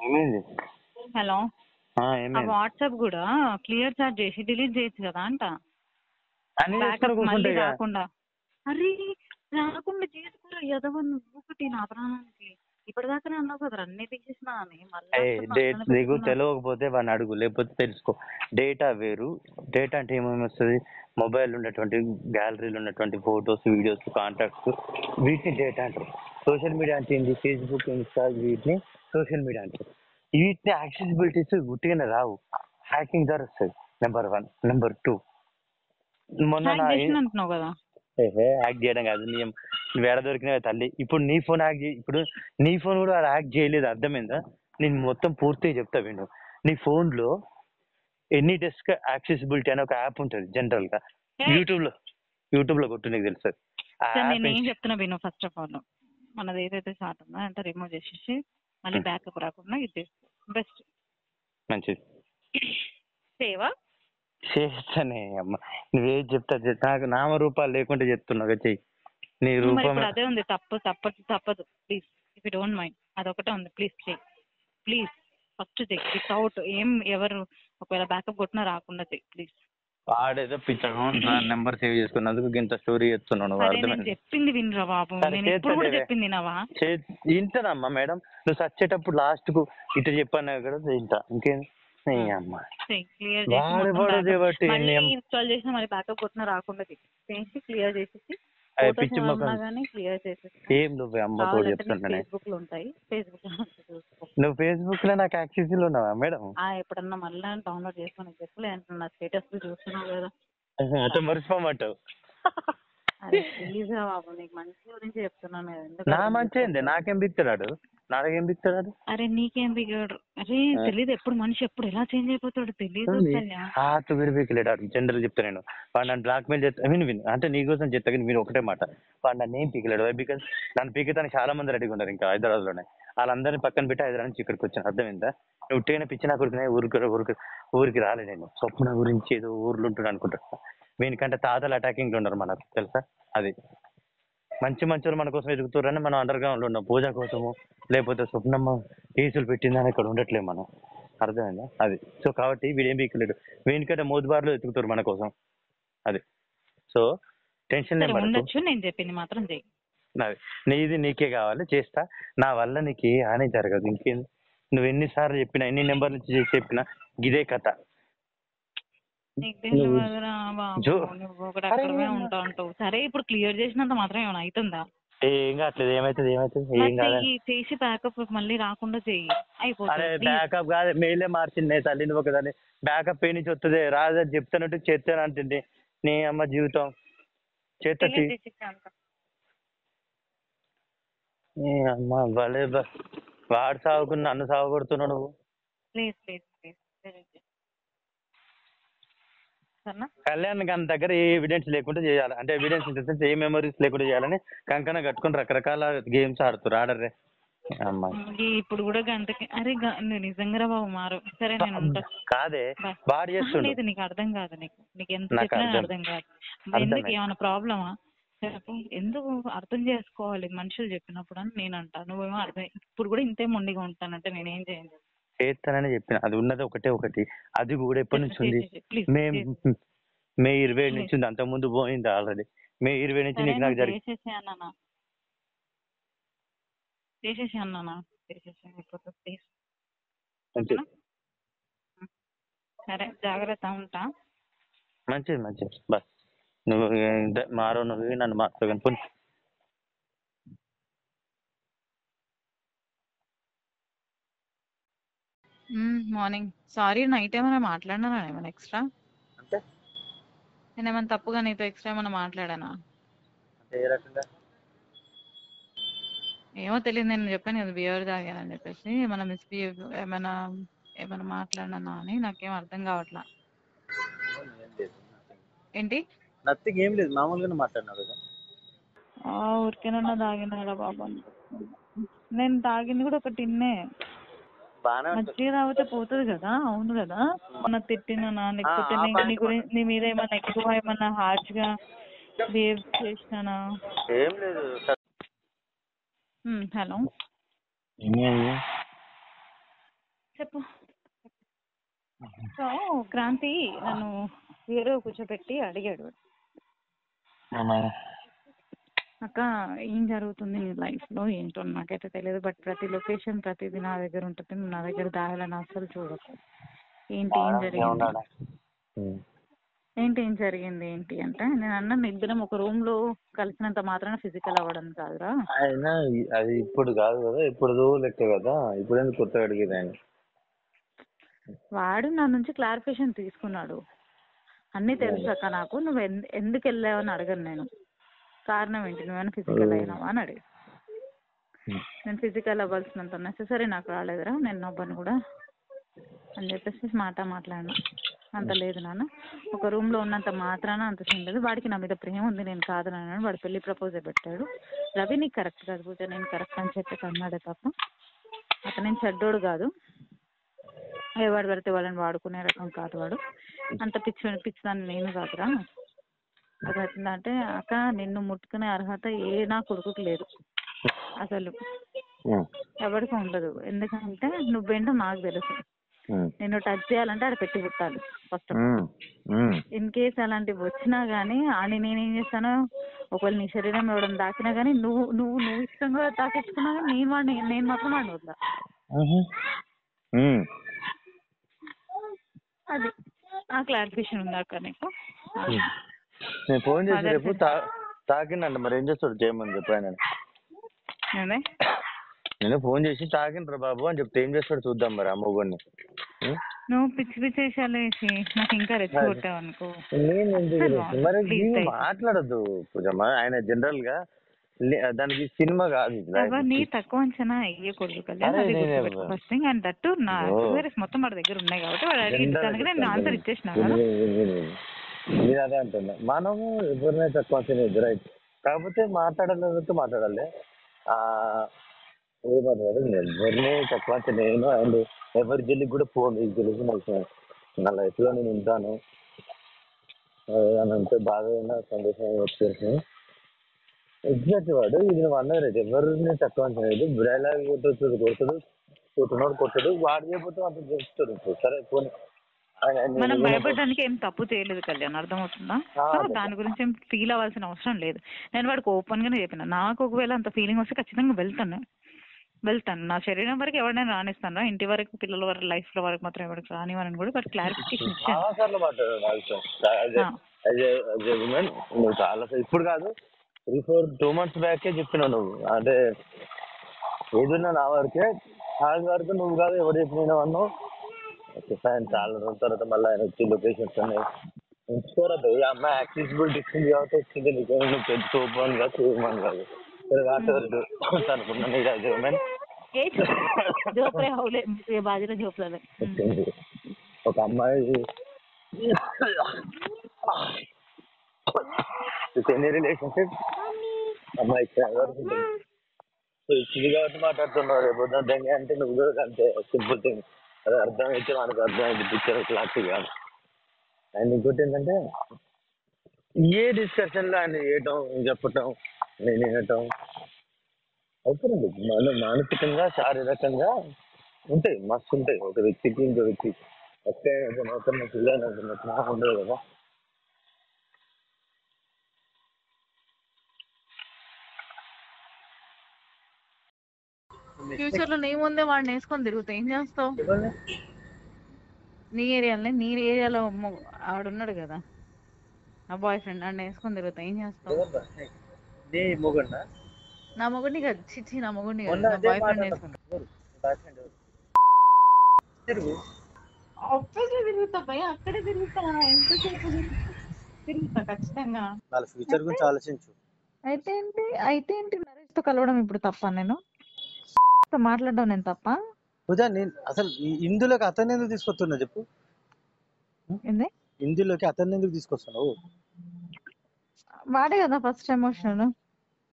ఏమైంది? హలో, ఆ ఏమైంది? వాట్సాప్ కూడా క్లియర్ చాట్ చేసి డిలీట్ చేయొచ్చు కదా అంట. అన్ని చేసుకుని బ్యాకప్ మళ్ళీ కూర్చుంటే ఇక రాకుండా. అరే రాకుండా చేసుకురా ఎదవ నువ్వు ఒకటి నా ప్రాణానికి. ఇప్పటిదాకానే అన్నావు కదా అన్నీ తీసేసినా అని డేట్ నీకు తెలియకపోతే వాడిని అడుగు, లేకపోతే తెలుసుకో. డేటా వేరు. డేటా అంటే ఏమేమి వస్తుంది? మొబైల్ ఉన్నటువంటి గ్యాలరీలో ఉన్నటువంటి ఫొటోస్, వీడియోస్, కాంటాక్ట్స్, వీటిని డేటా అంటారు. సోషల్ మీడియా అంటే ఏంటి? ఫేస్బుక్, ఇన్స్టా, వీటిని సోషల్ మీడియా అంటారు. వీటిని యాక్సెసిబిలిటీస్ గుట్టిగానే రావు, హ్యాకింగ్ ద్వారా వస్తుంది. నెంబర్ 1. నెంబర్ 2, మొన్న అంటున్నావు కదా. హ్యాక్ చేయడం కాదు, నువ్వు ఎడ దొరికినావే తల్లి. ఇప్పుడు నీ ఫోన్ హ్యాక్ ఇప్పుడు నీ ఫోన్ కూడా హ్యాక్ చేయలేదు, అర్థమైందా? నేను మొత్తం పూర్తిగా చెప్తా విను. నీ ఫోన్ లో ఎనీ డెస్క్ యాక్సెసిబిలిటీ అనే ఒక యాప్ ఉంటుంది జనరల్ గా. యూట్యూబ్ లో కొట్టు, నీకు తెలుస్తుంది. నేను ఏం చెప్తున్నా విను. ఫస్ట్ ఆఫ్ ఆల్ మనది ఏదైతే స్టార్ట్ ఉందో అంటే రిమూవ్ చేసేసి మళ్ళీ బ్యాకప్ రాకుండా ఇది బెస్ట్. మంచిది. సేవా చేస్తానే అమ్మ, నువ్వేం చెప్తా నాకు నామరూపాలు లేకుండా చెప్తున్నావు చెయ్యి. నీ రూపం అదే ఉంది. తప్పదు. Please if you don't mind అదొకటే ఉంది. ప్లీజ్ చెయ్యి, ప్లీజ్. ఫస్ట్ చెయ్యి వితౌట్ ఏం ఎవరు ఒకవేళ బ్యాకప్ కొట్టినా రాకుండా చెయ్యి ప్లీజ్. వాడేదో పిచ్చగా నెంబర్ సేవ్ చేసుకున్నందుకు ఇంత స్టోరీ చెప్తున్నాను. చెప్పింది వినరా బాబు, నేను ఎప్పుడు కూడా చెప్పింది వినవా? వింటానమ్మా మేడం. నువ్వు సచ్చేటప్పుడు లాస్ట్ కు ఇటు చెప్పాను కదా, వింటా. ఇంకేంది అమ్మా, ఇన్స్టాల్ చేసిన మళ్ళీ బ్యాకప్ కొట్టినా రాకుండా చేసి క్లియర్ చేసేసి ఏం నువ్వు అమ్మతో చెప్తున్నా. ఫేస్బుక్ లో ఉంటాయి, ఫేస్బుక్ నువ్వు ఫేస్బుక్ లో నాకు యాక్సెస్ లో ఉన్నావా మేడం? ఎప్పుడన్నా మళ్ళీ డౌన్లోడ్ చేసుకుని చెప్పలే నా స్టేటస్ చూస్తున్నావు కదా, అట్లా మర్చిపోమంటావు. ప్లీజ్ బాబు, నీకు మంచి గురించి చెప్తున్నాను. నా మంచి ఏంది? నాకేం బిగుతాడు? నాకేం బిగుతాడు? అరే నీకేం బిగాడు? అరే తెలీదు, ఎప్పుడు మనిషి ఎప్పుడు ఎలా చేంజ్ అయిపోతాడు తెలీదు. జనరల్ చెప్తా నేను. వాడు నన్ను బ్లాక్ మెయిల్ చేస్తా, విను అంటే నీకోసం చెప్తా. కానీ మీరు ఒకటే మాట, వాడు నన్ను ఏం పీకలేడు. బికాస్ నన్ను పీకతానికి చాలా మంది రెడీగా ఉన్నారు ఇంకా హైదరాబాద్ లోనే. వాళ్ళందరినీ పక్కన పెట్టి హైదరాబాద్ నుంచి ఇక్కడికి వచ్చాను, అర్థమైందా? నువ్వు ఉట్టిగానే పిచ్చిన కొడుకునే ఊరికి రాలే నేను. స్వప్న గురించి ఏదో ఊర్లు ఉంటున్నా అనుకుంటా. వీనికంటే తాతలు అటాకింగ్ లో ఉన్నారు మనకు, తెలుసా? అది మంచి మంచి మన కోసం ఎదుగుతారని మనం అండర్ గ్రౌండ్ లో ఉన్నాం, పూజ కోసము. లేకపోతే స్వప్నమ్మ కేసులు పెట్టిందని ఇక్కడ ఉండట్లేదు మనం, అర్థమైందా? అది సో కాబట్టి వీడేం బీకలేడు. వీనికంటే మోదుబార్లు ఎదుగుతారు మన కోసం. అది సో టెన్షన్ ఉండొచ్చు. నేను చెప్పింది మాత్రం చెయ్యి. అది నీది నీకే కావాలి, చేస్తా. నా వల్ల నీకు ఏ హాని జరగదు. ఇంకేం, నువ్వు ఎన్నిసార్లు చెప్పినా, ఎన్ని నెంబర్ నుంచి చెప్పినా ఇదే కథ. సరే ఇప్పుడు క్లియర్ చేసినంత మాత్రం ఏమైనా అవుతుందా? ఏం కావట్లేదు. ఏమైతుంది? ఏం కాదు. చేసి బ్యాకప్ మళ్ళీ రాకుండా చెయ్యి, అయిపోతుంది. బ్యాకప్ కాదు, మెయిలే మార్చింది తల్లి. నువ్వు ఒకదాన్ని బ్యాకప్ ఏ నుంచి వస్తుంది? రాదని చెప్తానంటే చేస్తాను అంటుంది. నీ అమ్మ జీవితం చేస్తా. నీ అమ్మ భలే వాడు సాగుకుని నన్ను సాగుకొడుతున్నావు నువ్వు. కళ్యాణ్ గారి దగ్గర ఏ ఎవిడెన్స్ లేకుండా చేయాలి. అంటే ఎవిడెన్స్ ఇంటెన్స్ ఏ మెమరీస్ లేకుండా చేయాలని కంకణ కట్టుకుని రకరకాల గేమ్స్ ఆడుతున్నారు. ఆడరే అమ్మా. ఇప్పుడు కూడా గంటకి అరే నిజంగా బాబు మారు. సరే నేను ఉంటా. కాదే వాడు చేస్తుండదు. నీకు అర్థం కాదు. నీకు ఎంత చెప్పినా అర్థం కాదు. ఎందుకు ఏమైనా ప్రాబ్లమా? ఎందుకు అర్థం చేసుకోవాలి మనుషులు చెప్పినప్పుడు అని నేను అంటా. నువ్వేమో అర్థం ఇప్పుడు కూడా ఇంతే మొండిగా ఉంటానంటే నేనేం చేయను. చేస్తానని చెప్పిన. అది ఉన్నది ఒకటి. అది కూడా ఎప్పటి నుంచి ఉంది? మే 27 నుంచి ఉంది. అంత ముందు పోయింది ఆల్రెడీ. మే 20 నుంచి నీకు నాకు జరిగింది. చేసేసి అన్నానా? సరే జాగ్రత్త, ఉంటా. మంచిది బస్. నువ్వు మారో, నువ్వు నన్ను మార్చు. మార్నింగ్. సారీ, నైట్ ఏమైనా మాట్లాడినా ఏమైనా ఎక్స్ట్రా? అంటే నేను ఏమైనా తప్పుగా నీతో ఎక్స్ట్రా ఏమైనా మాట్లాడానా? ఏమో తెలియదు. నేను చెప్పాను కదా బియర్ తాగానని చెప్పేసి. ఏమైనా మిస్బిహేవ్ ఏమైనా మాట్లాడినా అని నాకేం అర్థం కావట్లా. ఏంటి? నథింగ్, ఏం లేదు, మామూలుగానే మాట్లాడినావు కదా. ఊరికేనన్నా తాగినాడా బాబా? నేను తాగింది కూడా ఒక టిన్నే. మంచిగా తాగితే పోతుంది కదా. అవును కదా. ఏమన్నా తిట్టినా లేకపోతే నీ మీద ఏమన్నా ఎక్కువ ఏమన్నా హార్ష్ గా బిహేవ్ చేసినానా? ఏం లేదు. హలో, చెప్పు. సో క్రాంతి నన్ను వేరే కూర్చోబెట్టి అడిగాడు, అక్క ఏం జరుగుతుంది నీ లైఫ్లో ఏంటో నాకైతే తెలియదు, బట్ ప్రతి లొకేషన్ ప్రతిదీ నా దగ్గర ఉంటుంది, నువ్వు నా దగ్గర దాయాలని అసలు చూడకు, ఏంటి ఏం జరిగింది ఏం జరిగింది ఏంటి అంటే, నేను అన్నాను ఇద్దరం ఒక రూమ్ లో కలిసినంత మాత్రాన ఫిజికల్ అవ్వడం కాదురా. ఆయన అది ఇప్పుడు కాదు కదా, ఇప్పుడు లెక్క కదా, ఇప్పుడు ఎందుకు కొత్తగా అడిగేది ఆయన? వాడు నా నుంచి క్లారిఫికేషన్ తీసుకున్నాడు, అన్నీ తెలుసు అక్క నాకు, నువ్వు ఎందుకు వెళ్ళావని అడగను నేను, కారణం ఏంటి, నువ్వేమైనా ఫిజికల్ అయినావా అని అడిగి. నేను ఫిజికల్ అవ్వాల్సినంత నెససరీ నాకు రాలేదురా, నేను నవ్వను కూడా అని చెప్పేసి మాట్లాడినా. అంత లేదు నాన్న, ఒక రూమ్ లో ఉన్నంత మాత్రాన అంత లేదు, వాడికి నా మీద ప్రేమ ఉంది, నేను కాదన్నాను, వాడు పెళ్లి ప్రపోజల్ పెట్టాడు, రవి నీకు కరెక్ట్ కాదు పూజ, నేను కరెక్ట్ అని చెప్పేసి అన్నాడే తప్ప అతనేం చెడ్డోడు కాదు, ఎవడు పడితే వాళ్ళని వాడుకునే రకం కాదు వాడు, అంత పిచ్చిదాన్ని నేను కాదురా. అది అవుతుందంటే అక్క నిన్ను ముట్టుకునే అర్హత ఏ నా కొడుకుకి లేదు అసలు, ఎవరికి ఉండదు, ఎందుకంటే నువ్వేంటో నాకు తెలుసు, నిన్ను టచ్ చేయాలంటే అది పెట్టి పుట్టాలి ఫస్ట్. ఇన్ కేస్ అలాంటివి వచ్చినా గానీ అని నేనేం చేస్తాను, ఒకవేళ నీ శరీరం ఇవ్వడం దాకినా గానీ నువ్వు నువ్వు నువ్వు ఇష్టంగా తాకించుకున్నా కానీ నేను మాత్రం వాడిని వద్దా. అది ఆ క్లారిఫికేషన్ ఉందా అక్క నీకు? నేను ఫోన్ చేసి రేపు తాకిందంట, మరి ఏం చేస్తాడు చేయమని చెప్పి ఆయన. నేను ఫోన్ చేసి తాకిండ్రా బాబు అని చెప్తే ఏం చేస్తాడు చూద్దాం మరి ఆ మొగుడిని. నువ్వు పిచ్చి పిచ్చి వేషాలు వేసి నాకు ఇంకా రెచ్చగొట్టావు అనుకో. మరి మాట్లాడద్దు పూజమ్మ, ఆయన జనరల్ గా దానికి సినిమా కాదు, నీ తక్కువ అంచనా అయ్యకూడదు Kalyan, first thing. And that నా క్వైరీస్ మొత్తం వాడి దగ్గర ఉన్నాయి కాబట్టి వాడు అడిగి నేను ఆన్సర్ ఇచ్చేసిన. నేను అదే అంటున్నా, మనము ఎవరినైతే తక్కువ అంచనా రైట్, కాకపోతే మాట్లాడాలి. ఏమంటారు ఎవరిని తక్కువ అంచనా నేను, అండ్ ఎవరి జల్లికి కూడా ఫోన్ తెలుసు నాకు, నా లైఫ్ లో నేను ఉంటాను అని అంటే బాగా సందేశం వచ్చేసి ఎగ్జాక్ట్ వాడు ఇది నువ్వు అన్నది రైట్, ఎవరిని తక్కువ అంచనా లేదు, బ్రైలాగ్ కొట్టడు వాడు చేయకపోతే అంత చేస్తాడు. సరే పోనీ, మనం భయపడడానికి ఏం తప్పు చేయలేదు కళ్యాణ్, అర్థమవుతుందా? సో దాని గురించి ఏం ఫీల్ అవ్వాల్సిన అవసరం లేదు. నేను వాడికి ఓపెన్ గానే చెప్పిన, నాకు ఒకవేళ అంత ఫీలింగ్ వస్తే ఖచ్చితంగా వెళ్తాను, నా శరీరం వరకు ఎవరైనా రానిస్తాను, ఇంటి వరకు పిల్లల వరకు లైఫ్ లో వరకు మాత్రం ఎవరికి రానివ్వని కూడా బట్ క్లారిఫికేషన్ ఇచ్చాను. చాలా ఇప్పుడు కాదు 2 months బ్యాకే చెప్పినావు నువ్వు, అంటే ఏదున్నా నా వరకే, ఆయన వరకు నువ్వు కాదు ఎవరు చెప్పినా అన్నావు. చాలా రోజుల తర్వాత మళ్ళీ ఆయన వచ్చి లొకేషన్స్ అన్నీ ఉంచుకోరద్దు, ఈ అమ్మాయి యాక్సెసిబిలిటీ ఇచ్చింది కాబట్టి వచ్చింది, నీకు నువ్వు పెద్ద సూపర్ కాదు చూపమని కాదు అనుకున్నాను. ఒక అమ్మాయి ఎన్ని రిలేషన్షిప్ అమ్మాయి ఇచ్చింది కాబట్టి మాట్లాడుతున్నావు, రేపు దెంగ అంటే నువ్వు కూడా అంతే సింపుల్ థింగ్, అది అర్థమైతే మనకు అర్థమైంది పిక్చర్ క్లారిటీ కాదు. అండ్ ఇంకోటి ఏంటంటే ఏ డిస్కషన్ లో ఆయన చేయటం చెప్పటం నేను వినటం అవుతుంది, మానసికంగా శారీరకంగా ఉంటాయి, మస్తు ఉంటాయి. ఒక వ్యక్తికి ఇంకో వ్యక్తి ఒకే పిల్లలు ఉండదు కదా. ఫ్యూచర్ లో నీ ముందే వాడిని వేసుకొని తిరుగుతా ఏం చేస్తావు? నీ ఏరియాలో ఆడున్నాడు కదా నా బాయ్ ఫ్రెండ్, నన్ను వేసుకొని తిరుగుతా ఏం చేస్తావు? నా మొగుడిని కాదు, చిచ్చి నా మొగుడిని కాదు, నా బాయ్ ఫ్రెండ్ వేసుకుంటా. అక్కడే తిరుగుతా భయ, అక్కడే తిరుగుతా, ఎంతసేపు తిరుగుతా ఖచ్చితంగా. ఫ్యూచర్ గురించి ఆలోచించు. అయితే ఏంటి నరేష్ తో కలవడం ఇప్పుడు తప్ప, నేను మాట్లాడడం నేను తప్ప? నేను అసలు ఇందులోకి అతన్ని ఎందుకు తీసుకొస్తున్నా చెప్పు, ఇందులోకి అతన్ని ఎందుకు తీసుకొస్తున్నావు? వాడే కదా ఫస్ట్ ఎమోషన్.